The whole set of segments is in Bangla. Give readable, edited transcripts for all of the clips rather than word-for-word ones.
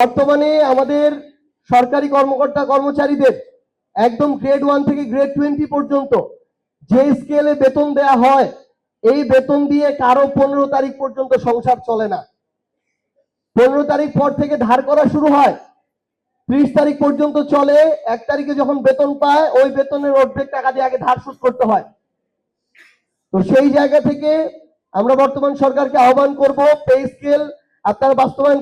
বর্তমানে আমাদের সরকারি কর্মকর্তা কর্মচারীদের একদম গ্রেড 1 থেকে গ্রেড 20 পর্যন্ত যে স্কেলে বেতন দেয়া হয়, এই বেতন দিয়ে কারো 15 তারিখ পর্যন্ত সংসার চলে না। 15 তারিখ পর থেকে ধার করা শুরু হয়, 30 তারিখ পর্যন্ত চলে। 1 তারিখে যখন বেতন পায়, ওই বেতনের অর্ধেক টাকা দিয়ে আগে ধার শোধ করতে হয়। তো সেই জায়গা থেকে আমরা বর্তমান সরকারকে আহ্বান করব, পে স্কেল আপনারা বাস্তবায়ন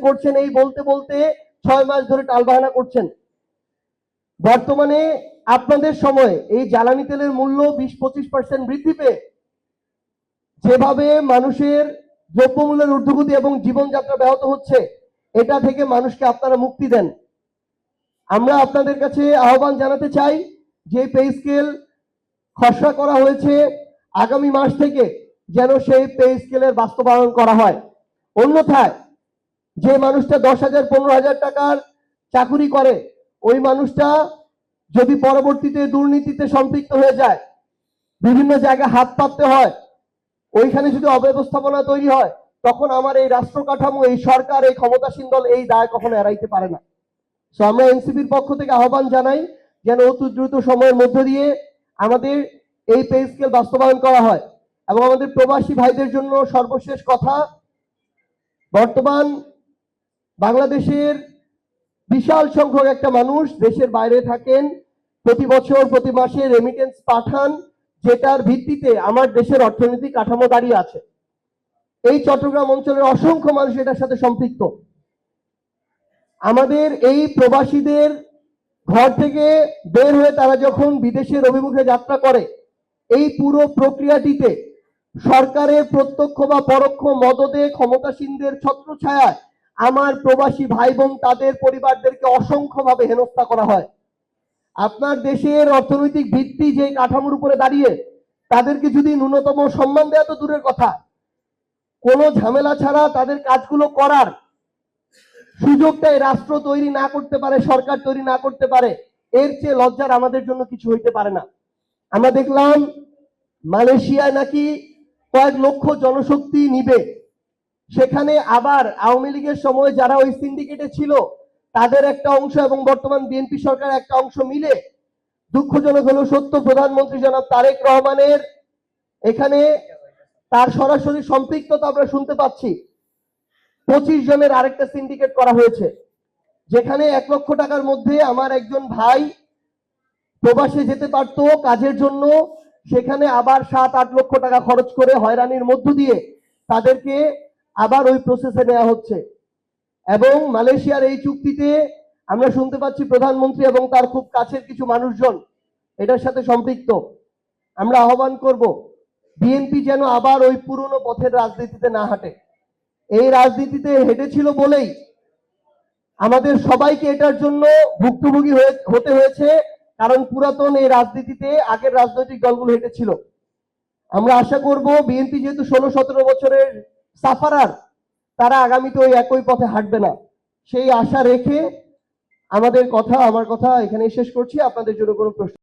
করছেন এই বলতে বলতে 6 মাস ধরে টালবাহানা করছেন। বর্তমানে আপনাদের সময় এই জ্বালানি তেলের মূল্য 20-25% বৃদ্ধি পেয়ে যেভাবে মানুষের দ্রব্যমূল্যের ঊর্ধ্বগতি এবং জীবনযাত্রা ব্যাহত হচ্ছে, এটা থেকে মানুষকে আপনারা মুক্তি দেন। আমরা আপনাদের কাছে আহ্বান জানাতে চাই যে পে স্কেল খসড়া করা হয়েছে, আগামী মাস থেকে যেন সেই পে স্কেলের বাস্তবায়ন করা হয়। অন্যথায় যে মানুষটা 10,000-15,000 টাকার চাকুরি করে, ওই মানুষটা যদি পরবর্তীতে দুর্নীতিতে সম্পৃক্ত হয়ে যায়, বিভিন্ন জায়গায় হাত পাততে হয়, ওইখানে যদি অব্যবস্থাপনা তৈরি হয়, তখন আমার এই রাষ্ট্র কাঠামো, এই সরকার, এই ক্ষমতাসীন দল এই দায় কখনো এড়াইতে পারে না। সো আমরা এনসিপির পক্ষ থেকে আহ্বান জানাই যেন অতি দ্রুত সময়ের মধ্য দিয়ে আমাদের এই পে স্কেল বাস্তবায়ন করা হয়। এবং আমাদের প্রবাসী ভাইদের জন্য সর্বশেষ কথা, বর্তমান বাংলাদেশের বিশাল সংখ্যক একটা মানুষ দেশের বাইরে থাকেন, প্রতি বছর প্রতি মাসে রেমিটেন্স পাঠান, যেটার ভিত্তিতে আমার দেশের অর্থনৈতিক কাঠামো দাঁড়িয়ে আছে। এই চট্টগ্রাম অঞ্চলের অসংখ্য মানুষ এটার সাথে সম্পৃক্ত। আমাদের এই প্রবাসীদের ঘর থেকে বের হয়ে তারা যখন বিদেশের অভিমুখে যাত্রা করে, এই পুরো প্রক্রিয়াটিতে সরকারের প্রত্যক্ষ বা পরোক্ষ মদদে ক্ষমতাসীনদের ছত্রছায়ায় আমার প্রবাসী ভাই বোন তাদের পরিবারদেরকে অসংখ্যভাবে হেনস্থা করা হয়। আপনার দেশের অর্থনৈতিক ভিত্তি যে কাঠামোর উপরে দাঁড়িয়ে তাদেরকে যদি ন্যূনতম সম্মান দেওয়া তো দূরের কথা, কোনো ঝামেলা ছাড়া তাদের কাজগুলো করার সুযোগটাই রাষ্ট্র তৈরি না করতে পারে, সরকার তৈরি না করতে পারে, এর চেয়ে লজ্জার আমাদের জন্য কিছু হইতে পারে না। আমরা দেখলাম মালয়েশিয়ায় নাকি কয়েক লক্ষ জনশক্তি নিবে, সেখানে আবার আওয়ামী লীগের সময় যারা ওই সিন্ডিকেটে ছিল তাদের একটা অংশ এবং বর্তমান বিএনপি সরকার একটা অংশ মিলে, দুঃখজনক হলো সত্য, প্রধানমন্ত্রী জনাব তারেক রহমানের এখানে তার সরাসরি সম্পৃক্ততা আমরা শুনতে পাচ্ছি। 25 জনের আরেকটা সিন্ডিকেট করা হয়েছে, যেখানে 1 লক্ষ টাকার মধ্যে আমার একজন ভাই প্রবাসে যেতে পারত কাজের জন্য, সেখানে আবার 7-8 লক্ষ টাকা খরচ করে হয়রানির মধ্য দিয়ে তাদেরকে আবার ওই প্রসেসে নেওয়া হচ্ছে। এবং মালয়েশিয়ার এই চুক্তিতে আমরা শুনতে পাচ্ছি প্রধানমন্ত্রী এবং তার খুব কাছের কিছু মানুষজন এটার সাথে সম্পৃক্ত। আমরা আহ্বান করব বিএনপি যেন আবার ওই পুরনো পথের রাজনীতিতে না হাঁটে। এই রাজনীতিতে হেঁটেছিল বলেই আমাদের সবাইকে এটার জন্য ভুক্তভোগী হতে হয়েছে, কারণ পুরাতন এই রাজনীতিতে আগের রাজনৈতিক দলগুলো হেঁটেছিল। আমরা আশা করব বিএনপি যেহেতু 16-17 বছরের সাফারার, তারা আগামীতে ওই একই পথে হাঁটবে না, সেই আশা রেখে আমার কথা এখানেই শেষ করছি। আপনাদের জন্য কোনো প্রশ্ন